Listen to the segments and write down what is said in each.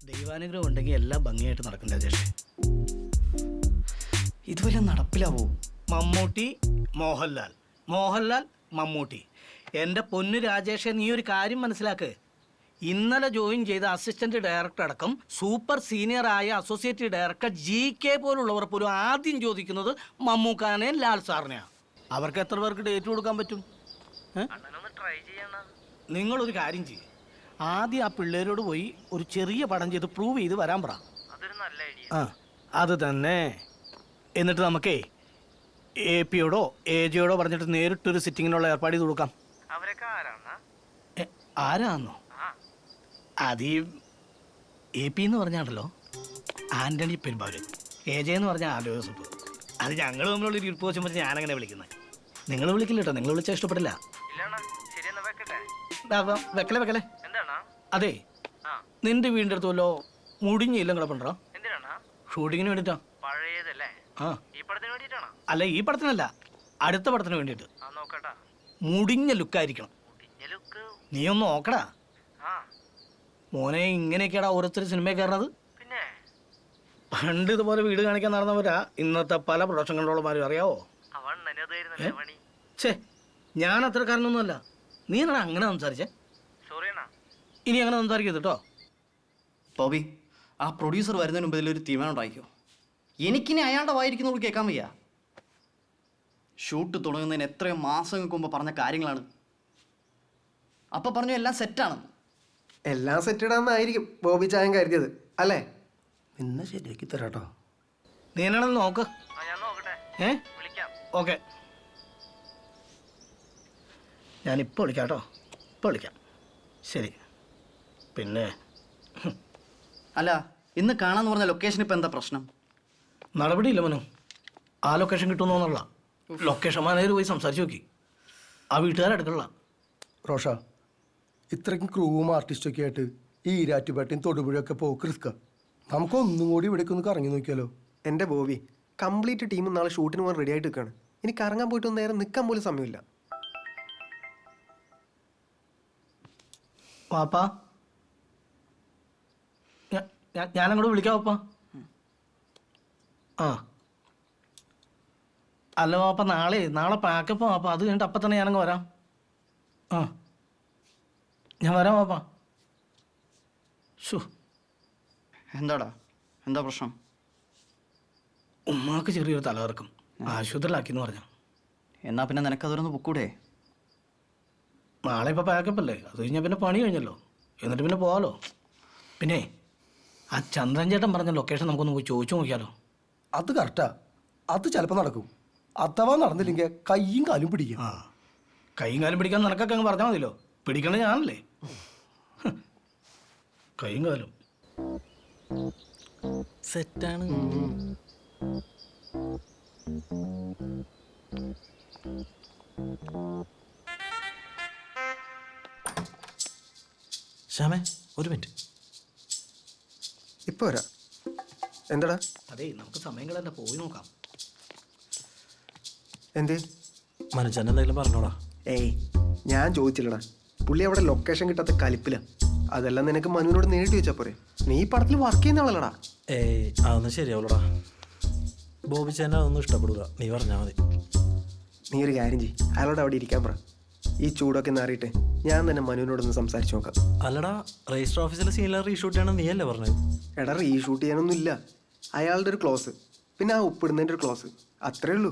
ദൈവാനുഗ്രഹം ഉണ്ടെങ്കിൽ എല്ലാം ഭംഗിയായിട്ട് നടക്കും രാജേഷ്. ഇതുവരെ നടപ്പിലാവോ? മമ്മൂട്ടി മോഹൻലാൽ, മോഹൻലാൽ മമ്മൂട്ടി. എൻ്റെ പൊന്നു രാജേഷെ, നീ ഒരു കാര്യം മനസ്സിലാക്ക്. ഇന്നലെ ജോയിൻ ചെയ്ത അസിസ്റ്റന്റ് ഡയറക്ടർ അടക്കം സൂപ്പർ സീനിയർ ആയ അസോസിയേറ്റ് ഡയറക്ടർ GK പോലുള്ളവർ പോലും ആദ്യം ചോദിക്കുന്നത് മമ്മൂക്കാനെയും ലാൽ സാറിനെയാണ്. അവർക്ക് എത്ര പേർക്ക് ഡേറ്റ് കൊടുക്കാൻ പറ്റും? നിങ്ങളൊരു കാര്യം ചെയ്യും, ആദ്യം ആ പിള്ളേരോട് പോയി ഒരു ചെറിയ പടം ചെയ്ത് പ്രൂവ് ചെയ്ത് വരാൻ പറ. ആ അത് തന്നെ. എന്നിട്ട് നമുക്കേ APയോടോ AJയോടോ പറഞ്ഞിട്ട് നേരിട്ടൊരു സിറ്റിങ്ങിനുള്ള ഏർപ്പാട് ചെയ്ത് കൊടുക്കാം. ആരാന്നോ? അത് ഈ AP എന്ന് പറഞ്ഞാണല്ലോ ആന്റണി പെരുമ്പാവൂർ, AJ എന്ന് പറഞ്ഞാൽ ആലോ യൂസഫ്. അത് ഞങ്ങൾ തമ്മിലുള്ള ഇരിപ്പ് വെച്ച് പറഞ്ഞാൽ ഞാനങ്ങനെ വിളിക്കുന്നത്. നിങ്ങൾ വിളിക്കില്ല കേട്ടോ, നിങ്ങൾ വിളിച്ചാൽ ഇഷ്ടപ്പെടില്ല. വെക്കലേ വെക്കലേ. അതെ, നിന്റെ വീടിൻ്റെ അടുത്ത് വല്ലോ മുടിഞ്ഞില്ല കിടപ്പുണ്ടോ? ഷൂട്ടിങ്ങിന് വേണ്ടിട്ടാ? ആ അല്ല, ഈ പടത്തിനല്ല, അടുത്ത പടത്തിന് വേണ്ടിട്ട്. മുടിഞ്ഞ ലുക്കായിരിക്കണം. നീ ഒന്ന് നോക്കടാ മോനെ. ഇങ്ങനെയൊക്കെയാടാ ഓരോരുത്തർ സിനിമയിൽ കയറുന്നത്. പണ്ട് ഇതുപോലെ വീട് കാണിക്കാൻ നടന്നവരാ ഇന്നത്തെ പല പ്രൊഡക്ഷനുകളോളമാരും, അറിയാവോ? ഛേ, ഞാൻ അത്രക്കാരനൊന്നുമല്ല. നീ എന്നാ അങ്ങനെ സംസാരിച്ചേ? ഇനി അങ്ങനെ സംസാരിക്കരുത് കേട്ടോ. ബോബി, ആ പ്രൊഡ്യൂസർ വരുന്നതിന് മുമ്പ് ഇതിലൊരു തീരുമാനം ഉണ്ടായിക്കോ. എനിക്കിനി അയാളുടെ വായിരിക്കുന്നവർക്ക് കേൾക്കാൻ വയ്യ. ഷൂട്ട് തുടങ്ങുന്നതിന് എത്രയോ മാസങ്ങൾക്ക് മുമ്പ് പറഞ്ഞ കാര്യങ്ങളാണ്. അപ്പം പറഞ്ഞു എല്ലാം സെറ്റാണ്. എല്ലാം സെറ്റിടാന്നായിരിക്കും ബോബി ചായൻ കരുതിയത് അല്ലേ? പിന്നെ ശരിയാക്കി തരാട്ടോ. നീ എന്നാണെന്ന് നോക്ക്. ഓക്കെ, ഞാനിപ്പോൾ വിളിക്കാം കേട്ടോ, ഇപ്പോൾ വിളിക്കാം. ശരി. പിന്നെ അല്ല, ഇന്ന് കാണാന്ന് പറഞ്ഞ ലൊക്കേഷൻ ഇപ്പം എന്താ പ്രശ്നം? നടപടിയില്ല മനു. ആ ലൊക്കേഷൻ കിട്ടുമെന്നുള്ള ലൊക്കേഷൻ മാനേജർ പോയി സംസാരിച്ച് നോക്കി. ആ വീട്ടുകാരെടുക്കണില്ല. റോഷ, ഇത്രയ്ക്കും ക്രൂവും ആർട്ടിസ്റ്റൊക്കെ ആയിട്ട് ഈ ഈരാറ്റുപേട്ടയും തൊടുപുഴയൊക്കെ പോക്ക് റിസ്ക്കാ. നമുക്കൊന്നും കൂടി ഇവിടേക്ക് ഒന്ന് കറങ്ങി നോക്കിയാലോ? എൻ്റെ ബോബി, കംപ്ലീറ്റ് ടീമും നാളെ ഷൂട്ടിന് പോകാൻ റെഡി ആയിട്ട് നിൽക്കുകയാണ്. ഇനി കറങ്ങാൻ പോയിട്ട് നേരെ നിൽക്കാൻ പോലും സമയമില്ല. വാപ്പാ, ഞാനങ്ങോട്ട് വിളിക്കാം വാപ്പാ. ആ അല്ല വാപ്പ, നാളെ പാക്കപ്പ് വാപ്പ. അത് കഴിഞ്ഞിട്ട് അപ്പം തന്നെ ഞാനങ്ങ് വരാം. ആ ഞാൻ വരാം വാപ്പാ. ഷോ, എന്താടാ, എന്താ പ്രശ്നം? ഉമ്മാക്ക് ചെറിയൊരു തലകറക്കം, ആശുപത്രിയിലാക്കിയെന്ന് പറഞ്ഞു. എന്നാ പിന്നെ നിനക്കതൊന്ന് പൊക്കൂടെ? നാളെ ഇപ്പോൾ പാക്കപ്പല്ലേ, അത് കഴിഞ്ഞാൽ പിന്നെ പണി കഴിഞ്ഞല്ലോ. എന്നിട്ട് പിന്നെ പോകാമല്ലോ. പിന്നെ ആ ചന്ദ്രൻ ചേട്ടൻ പറഞ്ഞ ലൊക്കേഷൻ നമുക്കൊന്ന് പോയി ചോദിച്ചു നോക്കിയാലോ? അത് കറക്റ്റാ, അത് ചിലപ്പോൾ നടക്കും. അഥവാ നടന്നില്ലെങ്കിൽ കയ്യും കാലും പിടിക്കും. ആ, കൈയും കാലും പിടിക്കാൻ നിനക്കൊക്കെ അങ്ങ് പറഞ്ഞാൽ മതിയല്ലോ. പിടിക്കണത് ഞാനല്ലേ. കൈയും കാലും സെറ്റാണ്. ശ്യാമേ, ഒരു മിനിറ്റ്. ഇപ്പോൾ വരാം. എന്താടാ? അതെ, നമുക്ക് സമയങ്ങളല്ല, പോയി നോക്കാം. എന്ത്? മനുഷ്യൻ എന്തെങ്കിലും പറഞ്ഞോടാ. ഏയ്, ഞാൻ ചോദിച്ചില്ലടാ. പുള്ളി അവിടെ ലൊക്കേഷൻ കിട്ടാത്ത കലിപ്പില്ല. അതെല്ലാം നിനക്ക് മനുവിനോട് നേരിട്ട് ചോദിച്ചാൽ പോരെ? നീ ഈ പടത്തിൽ വർക്ക് ചെയ്യുന്ന ആളല്ലടാ. ഏയ്, അതൊന്നും ശരിയാവുള്ളടാ. ബോബി ചേട്ടൻ അതൊന്നും ഇഷ്ടപ്പെടുക, നീ പറഞ്ഞാൽ മതി. നീ ഒരു കാര്യം ചെയ്യ്, അയാളോട് അവിടെ ഇരിക്കാൻ പറ. ഈ ചൂടൊക്കെ മാറിയിട്ട് ഞാൻ തന്നെ മനുവിനോടൊന്ന് സംസാരിച്ച് നോക്കാം. അല്ലടാ, രജിസ്റ്റർ ഓഫീസിലെ സീനിയർ റീഷൂട്ട് ചെയ്യണം നീയല്ലേ പറഞ്ഞത്? എടാ, റീഷൂട്ട് ചെയ്യാനൊന്നും ഇല്ല. അയാളുടെ ഒരു ക്ലോസ്, പിന്നെ ആ ഉപ്പിടുന്നതിൻ്റെ ഒരു ക്ലോസ്, അത്രേ ഉള്ളൂ.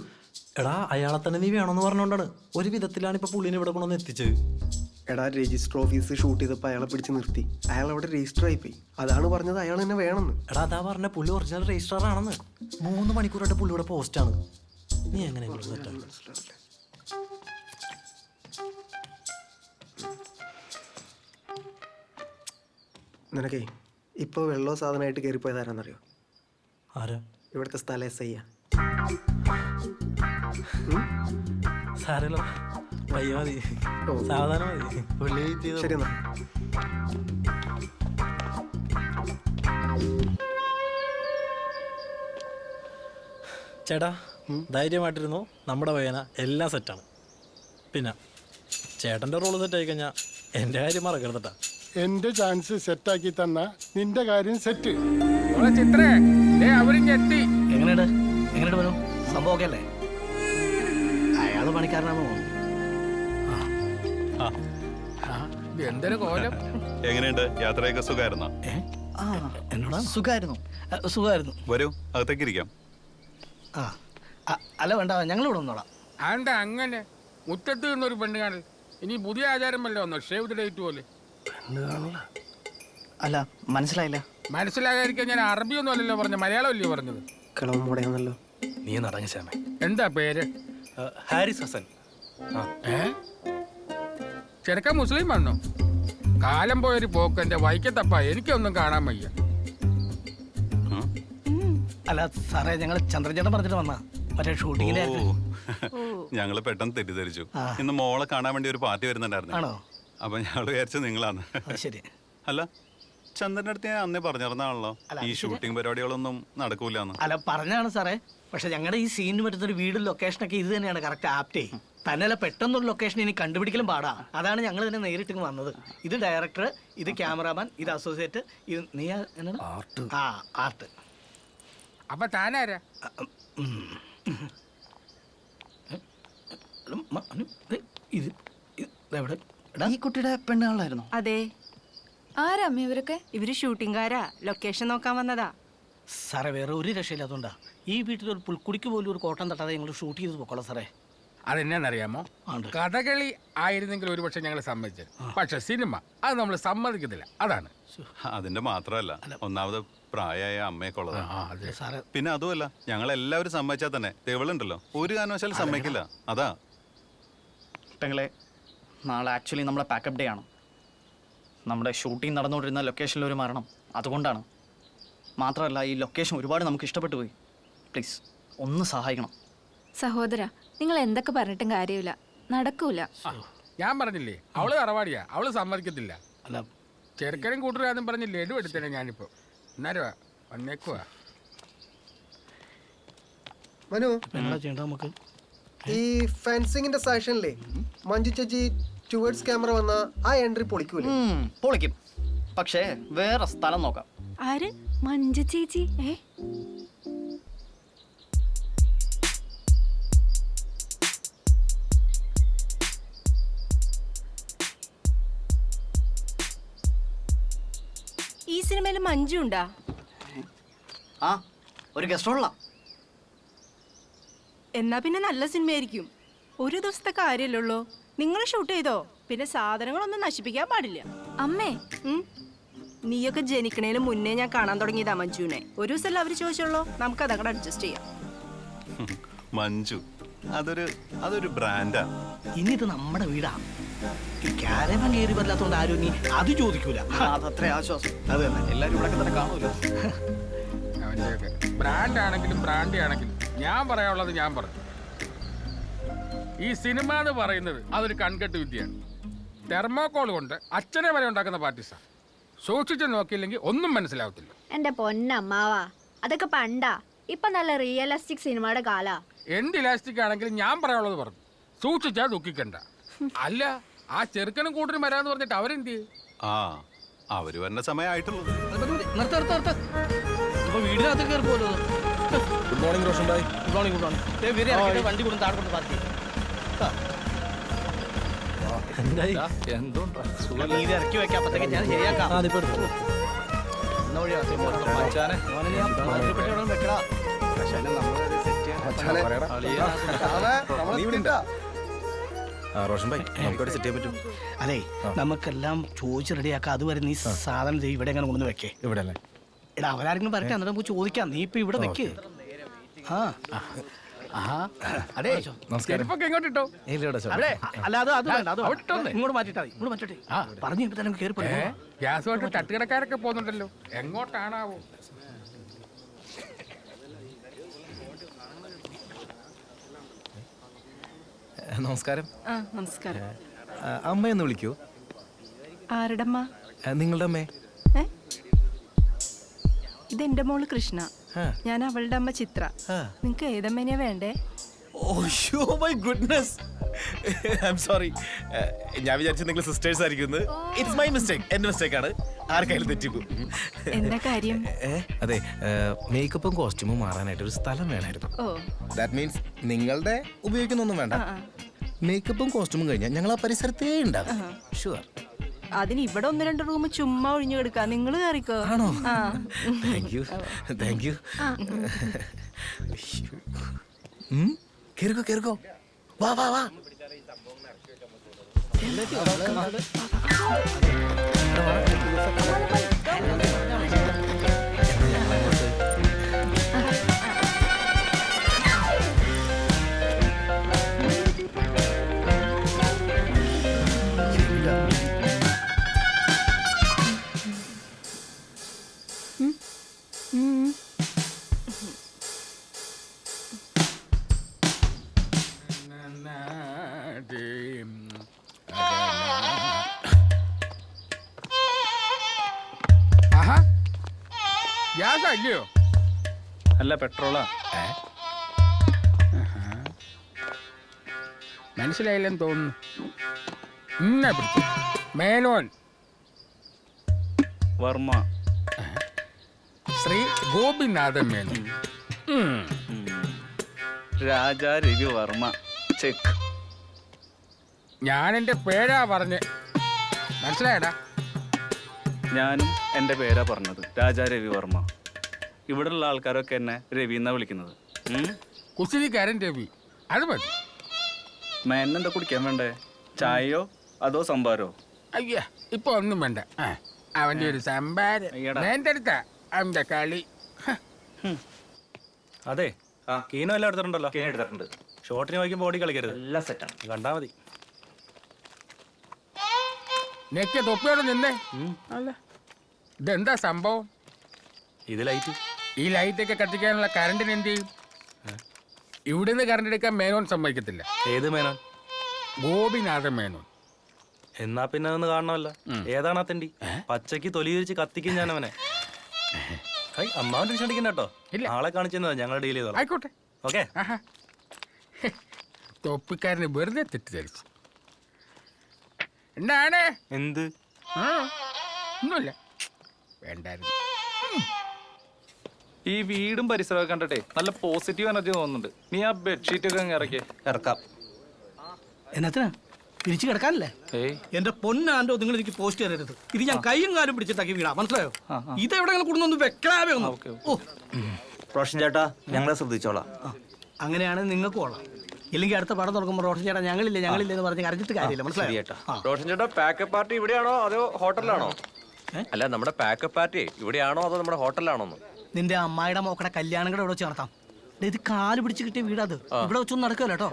എടാ, അയാളെ തന്നെ നീ വേണമെന്ന് പറഞ്ഞുകൊണ്ടാണ് ഒരു വിധത്തിലാണ് ഇപ്പോൾ പുള്ളിനെ ഇവിടെ കൊണ്ടുവന്ന് എത്തിച്ചത്. എടാ, രജിസ്റ്റർ ഓഫീസ് ഷൂട്ട് ചെയ്തപ്പോൾ അയാളെ പിടിച്ച് നിർത്തി. അയാൾ അവിടെ രജിസ്റ്റർ ആയിപ്പോയി. അതാണ് പറഞ്ഞത് അയാൾ തന്നെ വേണമെന്ന്. എടാ, അതാ പറഞ്ഞ പുള്ളി ഒറിജിനൽ രജിസ്ട്രാർ ആണെന്ന്. 3 മണിക്കൂറായിട്ട് പുള്ളി ഇവിടെ പോസ്റ്റാണ്. നീ എങ്ങനെ മനസ്സിലാവില്ല. നിനക്കേ ഇപ്പോൾ വെള്ളോ സാധനമായിട്ട് കയറിപ്പോയത് ആരാന്നറിയോ? ആരാ? ഇവിടുത്തെ സ്ഥലം SI. സാരല്ലോ, പയ്യ മതി, സാവധാനം മതി. പുള്ളി ശരി എന്നാ. ചേട്ടാ, ധൈര്യമായിട്ടിരുന്നു. നമ്മുടെ പയ്യന എല്ലാം സെറ്റാണ്. പിന്നെ ചേട്ടൻ്റെ റോള് സെറ്റായി കഴിഞ്ഞാൽ എൻ്റെ കാര്യം മറക്കരുതട്ടാ. എന്റെ ചാൻസ് സെറ്റാക്കി തന്ന നിന്റെ കാര്യം സെറ്റ്. ചിത്രേ അവരും എത്തി. എങ്ങനെയുണ്ട് വരും സംഭവമൊക്കെ അല്ലേ? അയാള് പണിക്കാരനാണെന്ന് തോന്നുന്നു. എന്തൊരു കോലം. എങ്ങനെയുണ്ട്? യാത്രയൊക്കെ സുഖമായിരുന്നോ? എന്നോടാ സുഖമായിരുന്നു. സുഖമായിരുന്നു. വരൂ, അകത്തേക്ക് ഇരിക്കാം. അല്ല വേണ്ട, ഞങ്ങളിവിടെ വന്നോളാം. അതെന്താ അങ്ങനെ? മുറ്റത്ത് നിന്നൊരു പെണ്ണ് കാണൽ ഇനി പുതിയ ആചാരം വല്ല വന്നോ? ഷേവ് ദ ഡേറ്റ് പോലെ. അല്ല, മനസ്സിലായില്ല. മനസ്സിലാകാതിരിക്കാൻ ഞാൻ അറബി ഒന്നും അല്ലല്ലോ പറഞ്ഞത്, മലയാളം അല്ലയോ പറഞ്ഞത്? കിളവൻ മുടയാന്നല്ലോ. നീ നടങ്ങി ശ്യാമേ. എന്താ പേര്? ഹാരിസ് ഹസൻ. ചെറുക്കൻ മുസ്ലിം വന്നോ? കാലം പോയൊരു പോക്ക് എന്റെ വൈക്കത്തപ്പ, എനിക്കൊന്നും കാണാൻ വയ്യ. അല്ല സാറേ, ഞങ്ങൾ ചന്ദ്രചേട്ടൻ പറഞ്ഞിട്ട് വന്നാ മറ്റേ ഷൂട്ടിങ്ങിലെ. ഞങ്ങള് പെട്ടെന്ന് തെറ്റിദ്ധരിച്ചു. ഇന്ന് മോളെ കാണാൻ വേണ്ടി ഒരു പാർട്ടി വരുന്നുണ്ടായിരുന്നു. ആണോ? അപ്പൊ ഞങ്ങള് വിചാരിച്ചു നിങ്ങളാണ്. ശരി. അല്ല, ചന്ദ്രന്റെ അടുത്ത് ഞാൻ അന്നേ പറഞ്ഞിരുന്നാണല്ലോ ഈ ഷൂട്ടിംഗ് പരിപാടികളൊന്നും നടക്കൂലെന്ന്. അല്ല പറഞ്ഞാണ് സാറേ, പക്ഷെ ഞങ്ങളുടെ ഈ സീനിന് പറ്റുന്ന ഒരു വീടും ലൊക്കേഷനൊക്കെ ഇത് തന്നെയാണ് കറക്റ്റ് ആപ്റ്റേ. തന്നെയല്ല പെട്ടെന്നൊരു ലൊക്കേഷൻ ഇനി കണ്ടുപിടിക്കലും പാടാ. അതാണ് ഞങ്ങൾ ഇതിനെ നേരിട്ട് വന്നത്. ഇത് ഡയറക്ടർ, ഇത് ക്യാമറാമാൻ, ഇത് അസോസിയേറ്റ്, ഇത് നീ എന്താണ് ആർട്ട്. അപ്പൊ താനാരാ? ഈ കുട്ടിയുടെ പെണ്ണുകളായിരുന്നു. അതെ. ആരമ്മ ഇവരൊക്കെ? ഇവര് ഷൂട്ടിംഗുകാരാ, ലൊക്കേഷൻ നോക്കാൻ വന്നതാ. സാറേ വേറെ ഒരു രക്ഷയില്ലാത്തതുകൊണ്ടാ ഈ വീട്ടിൽ ഒരു പുൽക്കുടിക്ക് പോലും ഒരു കോട്ടം തട്ടാതെ ഞങ്ങൾ ഷൂട്ട് ചെയ്ത് പോക്കോളാം സാറേ. അതെന്നാന്നറിയാമോ? കഥകളി ആയിരുന്നെങ്കിൽ ഒരുപക്ഷെ ഞങ്ങൾ സമ്മതിച്ചത്. പക്ഷെ സിനിമ അത് നമ്മൾ സമ്മതിക്കത്തില്ല. അതാണ്. അതിന്റെ മാത്രമല്ല, ഒന്നാമത് പ്രായമായ അമ്മയൊക്കെ ഉള്ളതാണ്. സാറേ പിന്നെ അതുമല്ല, ഞങ്ങൾ എല്ലാവരും സമ്മതിച്ചാൽ തന്നെ തെവളുണ്ടല്ലോ ഒരു കാരണവശാലും സമ്മതിക്കില്ല. അതാ പെങ്ങളെ, നാളെ ആക്ച്വലി നമ്മളെ പാക്കപ്പ് ഡേ ആണ്. നമ്മുടെ ഷൂട്ടിംഗ് നടന്നുകൊണ്ടിരുന്ന ലൊക്കേഷനിൽ ഒരു മരണം, അതുകൊണ്ടാണ്. മാത്രമല്ല ഈ ലൊക്കേഷൻ ഒരുപാട് നമുക്ക് ഇഷ്ടപ്പെട്ടു പോയി. പ്ലീസ് ഒന്ന് സഹായിക്കണം. സഹോദര, നിങ്ങൾ എന്തൊക്കെ പറഞ്ഞിട്ടും കാര്യമില്ല, നടക്കൂല. ഞാൻ പറഞ്ഞില്ലേ, അവള് തറവാടിയാ, അവള് സമ്മതിക്കത്തില്ല. അല്ല ചെറുക്കനും കൂട്ടരാന്നും പറഞ്ഞ് ലഡു എടുത്തേ ഞാനിപ്പോ. എന്നാലും വന്നേക്കുവാ. മനു, എന്താ ചെയ്യണ്ട നമുക്ക്? ഈ ഫെൻസിങ്ങിന്റെ സെഷനിലെ മഞ്ജു ചേച്ചി ടുവേർഡ്സ് ക്യാമറ വന്ന ആ എൻട്രി പൊളിക്കൂലേ? പൊളിക്കും, പക്ഷേ വേറെ സ്ഥലം നോക്കാം. ആര്? മഞ്ജു ചേച്ചി? ഈ സിനിമയിൽ മഞ്ജു ഉണ്ടാ? ആ, ഒരു ഗസ്റ്റ് റോളാ. എന്നാ പിന്നെ നല്ല സിനിമയായിരിക്കും. ഒരു ദിവസത്തെ കാര്യമല്ലുള്ളൂ. നിങ്ങൾ ഷൂട്ട് ചെയ്തോ? പിന്നെ സാധനങ്ങളൊന്നും നശിപ്പിക്കാൻ പാടില്ല. അമ്മേ, നീയൊക്കെ ജനിക്കണേന് മുന്നേ ഞാൻ കാണാൻ തുടങ്ങിയതാ മഞ്ജുവിനെ. ഒരു ദിവസം അവര് ചോദിച്ചോളൂ, നമുക്ക് അതങ്ങടെ അഡ്ജസ്റ്റ് ചെയ്യാം. മഞ്ജു അതൊരു ബ്രാൻഡാ. ഇനി ഇത് നമ്മുടെ വീടാ. ക്യാരവൻ കയറി വല്ലാത്തോണ്ട് ആരും നീ അത് ചോദിക്കൂല. അതത്ര ആശ്വാസം. അത് തന്നെ, എല്ലാവരും ഇവിടെ തന്നെ കാണുമല്ലോ. അവൻ്റെയൊക്കെ ബ്രാൻഡ് ആണെങ്കിലും ബ്രാൻഡി ആണെങ്കിലും ഞാൻ പറയാനുള്ളത് ഞാൻ പറഞ്ഞു. ഈ സിനിമ എന്ന് പറയുന്നത് അതൊരു കൺകെട്ട് വിദ്യയാണ്. തെർമോക്കോൾ കൊണ്ട് അച്ഛനെ വരെ ഉണ്ടാക്കുന്ന പാർട്ടീസാ. സൂക്ഷിച്ച് നോക്കിയില്ലെങ്കിൽ ഒന്നും മനസ്സിലാവത്തില്ല. എന്റെ പൊന്നമ്മാവാ, അതൊക്കെ പണ്ടാ. ഇപ്പൊ നല്ല റിയലിസ്റ്റിക് സിനിമയുടെ കാലാ. എന്ത് ഇലാസ്റ്റിക് ആണെങ്കിലും ഞാൻ പറയാനുള്ളത് പറഞ്ഞു. സൂക്ഷിച്ചാ ദുഃഖിക്കണ്ട. അല്ല, ആ ചെറുക്കനും കൂട്ടരും വരാന്ന് പറഞ്ഞിട്ട് അവരെന്ത് ചെയ്യും? അവര് വരുന്ന സമയമായിട്ടുള്ളൂ. വീടിനകത്ത് കയറി പോലോ. Good morning Roshan bhai. Good morning. Good morning. വണ്ടി കൊടുത്ത് താഴെ കൊണ്ട് പാർക്ക് ഇത് ഇറക്കി വെക്കാം. അപ്പത്തേക്ക് ഞാൻ ശരിയാക്കാം. റോഷൻ ഭായ്, നമുക്കവിടെ സെറ്റ് ചെയ്യാൻ പറ്റും. അതെ, നമുക്കെല്ലാം ചോദിച്ച് റെഡിയാക്കാം. അതുവരെ നീ സാധനം ചെയ്യും. ഇവിടെ എങ്ങനെ കൊണ്ടു വെക്കേ? ഇവിടെ അല്ലേ? എടാ അവരാരെങ്കിലും വരട്ടെ, എന്നിട്ട് നമുക്ക് ചോദിക്കാം. നീ ഇപ്പൊ ഇവിടെ വെക്ക്. അതെ, ചെരുപ്പൊക്കെ എങ്ങോട്ട് ഇട്ടോ? അല്ല അത് വേണ്ട. അത് ഇങ്ങോട്ട് മാറ്റിട്ടാ മതി. ഇങ്ങോട്ട് മാറ്റട്ടെ. പറഞ്ഞു തന്നെ കയറി പോയി. ഗ്യാസ് കൊണ്ട് തട്ടുകിടക്കാരൊക്കെ പോകുന്നുണ്ടല്ലോ, എങ്ങോട്ടാണാവോ? നമസ്കാരം. നമസ്കാരം. അമ്മയൊന്ന് വിളിക്കൂ. ആരുടെ അമ്മ? നിങ്ങളുടെ അമ്മേ. ഇതെന്റെ മോള് കൃഷ്ണ. ഞാൻ അവളുടെ അമ്മ ചിത്ര. നിങ്ങക്ക് ഏതമ്മേനെയാ വേണ്ടേ? My goodness, I am sorry. ഞാൻ വിചാരിച്ചു നിങ്ങൾ സിസ്റ്റേഴ്സ് ആയിരിക്കും. It's my mistake. എന്റെ മിസ്റ്റേക്ക് ആണ്. ആർക്കായാലും തെറ്റിപ്പോ. എന്താ കാര്യം? അതെ, മേക്കപ്പും കോസ്റ്റ്യൂമും മാറാനായിട്ട് ഒരു സ്ഥലം വേണമായിരുന്നു. ദാറ്റ് മീൻസ് നിങ്ങളുടെ ഉപയോഗിക്കുന്നൊന്നും വേണ്ട. മേക്കപ്പും കോസ്റ്റ്യൂമും കഴിഞ്ഞാൽ ഞങ്ങൾ ആ പരിസരത്തേ ഉണ്ടാവും. ഷുവർ. അതിന് ഇവിടെ 1-2 റൂം ചുമ്മാ ഒഴിഞ്ഞു കിടക്കാം. നിങ്ങൾ കയറിക്കോ. ആണോ? ആ. Thank you, thank you. കേറിക്കോ കേറിക്കോ. വാ വാ വാ. ആഹാ, ഗ്യാസ് അല്ലയോ? അല്ല, പെട്രോളാ. മനസ്സിലായില്ലെന്ന് തോന്നുന്നു. ഇന്നെ പിടിച്ചു. മേനോൻ വർമ്മ. ശ്രീ ഗോപിനാഥൻ മേനോൻ. രാജാ രവി വർമ്മ. ചെക്ക്. ഞാൻ എൻ്റെ പേരാ പറഞ്ഞ്. മനസ്സിലായടാ? ഞാനും എൻ്റെ പേരാ പറഞ്ഞത്, രാജാ രവി വർമ്മ. ഇവിടെയുള്ള ആൾക്കാരൊക്കെ എന്നെ രവി എന്നാ വിളിക്കുന്നത്. കുസൃതിക്കാരൻ രവി. അത് മതി. മേനെന്താ കുടിക്കാൻ വേണ്ടേ? ചായയോ അതോ സംഭാരോ? അയ്യ, ഇപ്പൊ ഒന്നും വേണ്ട. അവന്റെ ഒരു സംഭാരം എന്റെ അടുത്താ അവന്റെ കളി. അതെ, കീനോ എല്ലാം എടുത്തിട്ടുണ്ടല്ലോ. കീനോ എടുത്തിട്ടുണ്ട്. ഷോട്ടിന് വയ്ക്കുമ്പോൾ ബോഡി കളിക്കരുത്. എല്ലാം സെറ്റാണ്. കണ്ടാ മതി. നെക്ക തൊപ്പിയോടെ നിന്നേ. അല്ല, ഇതെന്താ സംഭവം? ഇത് ലൈറ്റ്. ഈ ലൈറ്റൊക്കെ കത്തിക്കാനുള്ള കറണ്ടിന് എന്ത് ചെയ്യും? ഇവിടുന്ന് കറണ്ട് എടുക്കാൻ മേനോൻ സമ്മതിക്കത്തില്ല. ഏത് മേനോൻ? ഗോപിനാഥൻ മേനോൻ. എന്നാ പിന്നെ അതൊന്ന് കാണണമല്ലോ. ഏതാണ് അത്തണ്ടി? പച്ചക്ക് തൊലി തിരിച്ച് കത്തിക്കും ഞാൻ അവനെ. അമ്മാവൻ ടെൻഷൻ അടിക്കണ്ട കേട്ടോ. ആളെ കാണിച്ചെന്നാ ഞങ്ങൾ ഡീൽ ചെയ്തോളാം. ആയിക്കോട്ടെ. ഓക്കെ. തൊപ്പിക്കാരന് വെറുതെ തെറ്റിദ്ധരിച്ചു. എന്താണ്? എന്ത്? ഒന്നുമില്ല. വേണ്ടായിരുന്നു. ഈ വീടും പരിസരമൊക്കെ കണ്ടിട്ടേ നല്ല പോസിറ്റീവ് എനർജി തോന്നുന്നുണ്ട്. നീ ആ ബെഡ്ഷീറ്റ് ഒക്കെ ഇറക്കി. ഇറക്കാം. എന്നത്തിനാ? തിരിച്ചു കിടക്കാനല്ലേ? എന്റെ പൊന്നാണ്ടോ, നിങ്ങൾ എനിക്ക് പോസ്റ്റ് തരരുത്. ഇത് ഞാൻ കൈയും കാലും പിടിച്ചിട്ടാക്കി വീടാ. മനസ്സിലായോ? ഇതെവിടെങ്കിലും കൂടുന്നൊന്ന് വെക്കലാവേ ഒന്ന്. ഓ, റോഷൻ ചേട്ടാ, ഞങ്ങളെ ശ്രദ്ധിച്ചോളാം. അങ്ങനെയാണെങ്കിൽ നിങ്ങൾക്ക് കൊള്ളാം. ഇല്ലെങ്കിൽ അടുത്ത പടം തുടങ്ങുമ്പോൾ റോഷൻ ചേട്ടാ ഞങ്ങളില്ല എന്ന് പറഞ്ഞ് കരഞ്ഞിട്ട് കാര്യമില്ല. മനസ്സിലായോ? റോഷൻ ചേട്ടാ, പാക്കപ്പ് പാർട്ടി ഇവിടെയാണോ അതോ ഹോട്ടലിലാണോ? അല്ല, നമ്മുടെ പാക്കപ്പ് പാർട്ടി ഇവിടെയാണോ അതോ നമ്മുടെ ഹോട്ടലിലാണോ? നിന്റെ അമ്മായിയുടെ മോക്കടെ കല്യാണം കൂടെ ഇവിടെ വെച്ച് നടത്താം. ഇത് കാല് പിടിച്ച് കിട്ടിയ വീടാത്. ഇവിടെ വെച്ചൊന്നും നടക്കില്ല കേട്ടോ.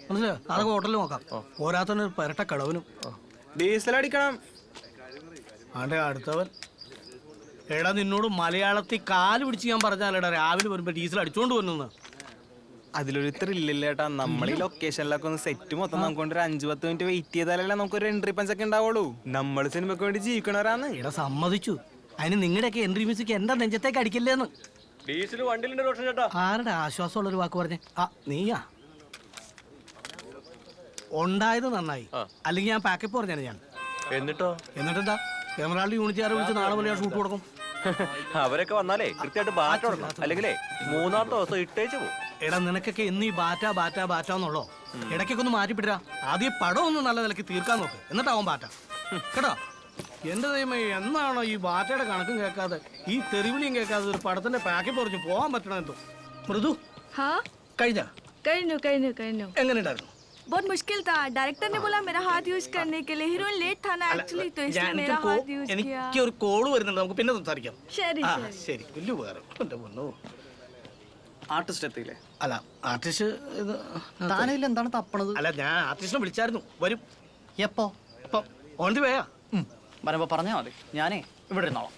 മനസ്സിലായോ? അതൊക്കെ ഹോട്ടലിൽ നോക്കാം. പോരാത്തന്നെ പെരട്ട കളവനും. ഡീസൽ അടിക്കണം. ആണ്ടെ അടുത്തവൻ. എടാ, നിന്നോട് മലയാളത്തിൽ കാല് പിടിച്ച് ഞാൻ പറഞ്ഞാലേടാ രാവിലെ വരുമ്പോ ഡീസൽ അടിച്ചോണ്ട് വന്നു. അതിലൊരു ത്രില്ലില്ല ചേട്ടാ. നമ്മൾ ഈ ലൊക്കേഷനിലൊക്കെ ഒന്ന് സെറ്റ് മൊത്തം നമുക്ക് കൊണ്ട് ഒരു 5-10 മിനിറ്റ് വെയിറ്റ് ചെയ്താലല്ലേ നമുക്കൊരു എൻട്രി പഞ്ച് ഒക്കെ ഉണ്ടാവുള്ളൂ. നമ്മൾ സിനിമക്ക് വേണ്ടി ജീവിക്കണവരാന്ന്. എടാ, സമ്മതിച്ചു. അതിന് നിങ്ങളുടെയൊക്കെ എൻട്രി മ്യൂസിക് എന്റെ നെഞ്ചത്തേക്ക് അടിക്കില്ലേന്ന്. ഡീസൽ വണ്ടിയിലുണ്ട് റോഷൻ ചേട്ടാ. ആരുടെ ആശ്വാസമുള്ളൊരു വാക്ക് പറഞ്ഞേ? നീയാ ഉണ്ടായത് നന്നായി. അല്ലെങ്കിൽ ഞാൻ പാക്കപ്പ് പറഞ്ഞാണ് ഞാൻ. എന്നിട്ടെന്താ? എമറാൾഡ് യൂണിറ്റുകാരെ വിളിച്ച് നാളെ പോലെ ഷൂട്ട് കൊടുക്കും. അവരൊക്കെ വന്നാലേ കൃത്യമായിട്ട് ബാറ്റ കൊടുക്കണം. അല്ലെങ്കിലേ 3-ാമത്തെ ദിവസം ഇട്ടേച്ച് പോകും. എടാ, നിനക്കൊക്കെ എന്നീ ബാറ്റാന്നുള്ളോ? ഇടയ്ക്കൊക്കെ ഒന്ന് മാറ്റിപ്പിടാ. ആദ്യം പടം ഒന്ന് നല്ല നിലയ്ക്ക് തീർക്കാൻ നോക്ക്, എന്നിട്ടാവും ബാറ്റ കേട്ടോ. എന്റെ ദൈവമേ, എന്നാണോ ഈ ബാറ്റയുടെ കണക്കും കേൾക്കാതെ ഈ തെറിവിളിയും കേൾക്കാതെ ഒരു പടത്തിന്റെ പാക്കപ്പ് പറഞ്ഞു പോകാൻ പറ്റണമെന്തോ. മൃദു, കഴിഞ്ഞു. എങ്ങനെയുണ്ടായിരുന്നു? बहुत मुश्किल था. डायरेक्टर ने बोला मेरा हाथ यूज करने के लिए. हीरोइन लेट था ना एक्चुअली, तो इसलिए मेरा हाथ यूज किया. എനിക്ക് ഒരു കോള് വരുന്നുണ്ട്, നമുക്ക് പിന്നെ സംസാരിക്കാം. ശരി. വലിയ ഉപകാരം. എന്റെ പൊന്നോ. ആർട്ടിസ്റ്റ് എത്തിയില്ലേ? അല്ല, ആർട്ടിസ്റ്റ് താനയിൽ എന്താണ് തപ്പണത്? അല്ല, ഞാൻ ആർട്ടിസ്റ്റിനെ വിളിച്ചായിരുന്നു. വരും. എപ്പോ? ഓൺ ദി വേയാ. വരുമ്പോ പറഞ്ഞാ മതി, ഞാനേ ഇവിടെ ഇരുന്നോളാം.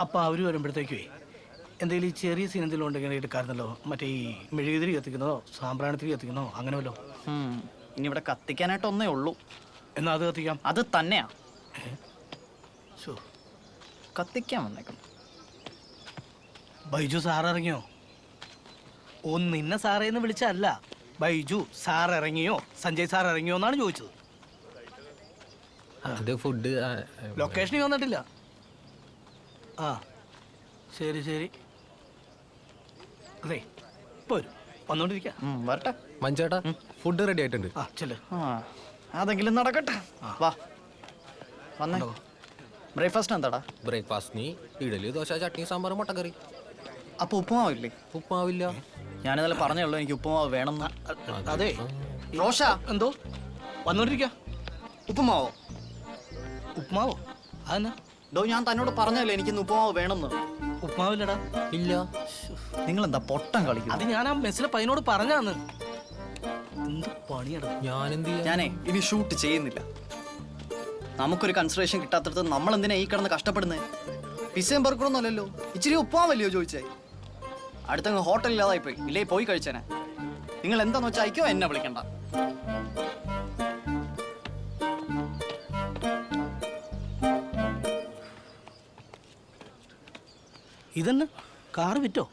അപ്പൊ അവര് വരുമ്പോഴത്തേക്കേ എന്തെങ്കിലും ഈ ചെറിയ സീൻ എന്തെങ്കിലും ഉണ്ടെങ്കിൽ എടുക്കാറുണ്ടല്ലോ. മറ്റേ ഈ മെഴുകുതിരി കത്തിക്കുന്നതോ സാമ്പ്രാണിത്തിരി കത്തിക്കുന്നതോ അങ്ങനെ വല്ലോ. ഇനി ഇവിടെ കത്തിക്കാനായിട്ട് ഒന്നേ ഉള്ളൂ. എന്നാ അത് കത്തിക്കാം. അത് തന്നെയാ കത്തിക്കാൻ വന്നേക്കും. ബൈജു സാറ് ഇറങ്ങിയോ? നിന്നെ സാറേന്ന് വിളിച്ചല്ല, ബൈജു സാർ ഇറങ്ങിയോ സഞ്ജയ് സാർ ഇറങ്ങിയോ എന്നാണ് ചോദിച്ചത്. ഇത് ഫുഡ് ലൊക്കേഷനിൽ വന്നിട്ടില്ല. ആ ശരി ശരി. അതെ ഇപ്പോൾ വരും, വന്നോണ്ടിരിക്കാം. വരട്ടെ. മഞ്ചേട്ടാ ഫുഡ് റെഡി ആയിട്ടുണ്ട്. ആ ചെല്ല്. അതെങ്കിലും നടക്കട്ടെ. വാ വന്നേ. ബ്രേക്ക്ഫാസ്റ്റ് എന്താടാ? ബ്രേക്ക്ഫാസ്റ്റിന് ഇഡലി, ദോശ, ചട്നി, സാമ്പാർ, മുട്ടക്കറി. അപ്പൊ ഉപ്പുമാവില്ലേ? ഉപ്പാവില്ല. ഞാനിന്നലെ പറഞ്ഞുള്ളൂ എനിക്ക് ഉപ്പുമാവ് വേണം. അതെ റോഷ എന്തോ വന്നോണ്ടിരിക്കാം. ഉപ്പുമാവോ? ഉപ്മാവോ? അതെന്നാ? ഡോ ഞാൻ തന്നോട് പറഞ്ഞല്ലോ എനിക്കിന്ന് ഉപ്പുമാവ് വേണമെന്ന്. ഉപ്മാവില്ലടാ. ഇല്ല. നിങ്ങളെന്താ പൊട്ടം കളിക്കും? അത് ഞാൻ ആ മെസ്സിലെ പയ്യനോട് പറഞ്ഞാന്ന്. എന്ത് പണിയടാ. ഞാനെന്ത് ചെയ്യാൻ? ഞാനേ ഇനി ഷൂട്ട് ചെയ്യുന്നില്ല. നമുക്കൊരു കൺസിഡറേഷൻ കിട്ടാത്തടത്ത് നമ്മൾ എന്തിനാ ഈ കിടന്ന് കഷ്ടപ്പെടുന്നത്? പിസയും ബർഗറൊന്നും അല്ലല്ലോ, ഇച്ചിരി ഉപ്പുമാവല്ലയോ ചോദിച്ചേ. അടുത്തങ്ങ് ഹോട്ടലില്ലാതായി പോയി, ഇല്ലേ പോയി കഴിച്ചേനെ. നിങ്ങൾ എന്താന്ന് വെച്ചാൽ അയക്കോ, എന്നെ വിളിക്കണ്ട. ഇതന്നെ കാറ് വിറ്റോ?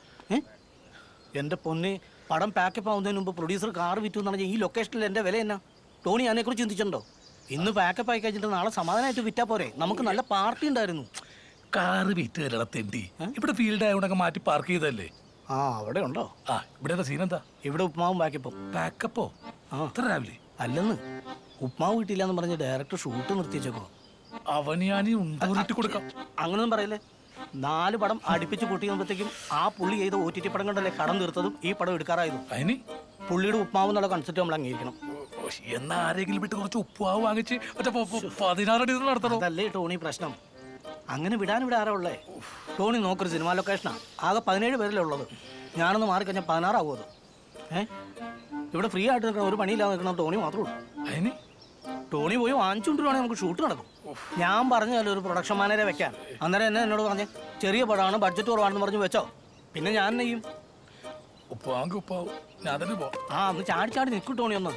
എൻ്റെ പൊന്നെ, പടം പാക്കപ്പ് ആവുന്നതിന് മുമ്പ് പ്രൊഡ്യൂസർ കാറ് വിറ്റു എന്ന് പറഞ്ഞാൽ ഈ ലൊക്കേഷനിൽ എൻ്റെ വില എന്നാ? ടോണി അതിനെക്കുറിച്ച് ചിന്തിച്ചിട്ടുണ്ടോ? ഇന്ന് പാക്കപ്പ് ആയി കഴിഞ്ഞിട്ട് നാളെ സമാധാനമായിട്ട് വിറ്റാ പോരെ? നമുക്ക് നല്ല പാർട്ടി ഉണ്ടായിരുന്നു. കാറ് വിറ്റ് തെണ്ടി ഇവിടെ ഫീൽഡ് ആയതുകൊണ്ടൊക്കെ മാറ്റി പാർക്ക് ചെയ്തല്ലേ. ആ അവിടെ ഉണ്ടോ? ആ ഇവിടെ സീൻ എന്താ? ഇവിടെ ഉപ്മാവും പാക്കപ്പും. പാക്കപ്പോ? അത്ര രാവിലെ? അല്ലെന്ന്, ഉപ്മാവ് കിട്ടിയില്ല എന്ന് പറഞ്ഞ് ഡയറക്ടർ ഷൂട്ട് നിർത്തിച്ചേക്കോ. അവന് ഞാൻ ഉണ്ടൂരിട്ട് കൊടുക്കാം. അങ്ങനൊന്നും പറയല്ലേ. 4 പടം അടുപ്പിച്ച് കൂട്ടിയുമ്പോഴത്തേക്കും ആ പുള്ളി ചെയ്ത OTT പടം കണ്ടല്ലേ കടം തീർത്തതും ഈ പടം എടുക്കാറായതും. അതിന് പുള്ളിയുടെ ഉപ്മാവ് എന്നുള്ള കൺസെപ്റ്റ് നമ്മൾ അംഗീകരിക്കണം. എന്നാ ആരെങ്കിലും വിട്ട് കുറച്ച് ഉപ്പുമാവ് വാങ്ങിച്ച് 16 അടി നടത്തണം. അതല്ലേ ടോണി പ്രശ്നം. അങ്ങനെ വിടാൻ ഇവിടെ ആരാ ഉള്ളേ? ടോണി നോക്കൊരു സിനിമാ ലൊക്കേഷനാണ്, ആകെ 17 പേരല്ലേ ഉള്ളത്. ഞാനൊന്ന് മാറിക്കഴിഞ്ഞാൽ 16 ആവുമത്. ഇവിടെ ഫ്രീ ആയിട്ട് നിൽക്കണം, ഒരു പണിയില്ലാതെ നിൽക്കണം ടോണി മാത്രമേ ഉള്ളൂ. അതിന് ടോണി പോയി വാങ്ങിച്ചുകൊണ്ടിരുവാണെങ്കിൽ നമുക്ക് ഷൂട്ട് നടക്കും. ഞാൻ പറഞ്ഞല്ലോ ഒരു പ്രൊഡക്ഷൻ മാനേജറെ വെക്കാൻ. അന്നേരം എന്നെ എന്നോട് പറഞ്ഞ് ചെറിയ പടമാണ്, ബഡ്ജറ്റ് കുറവാണെന്ന് പറഞ്ഞു വെച്ചോ. പിന്നെ ഞാൻ എന്നെ ചെയ്യും. ഉപ്പാവ് ഞാൻ തന്നെ പോ. ആ അന്ന് ചാടി ചാടി നിൽക്കും ടോണി ഒന്ന്.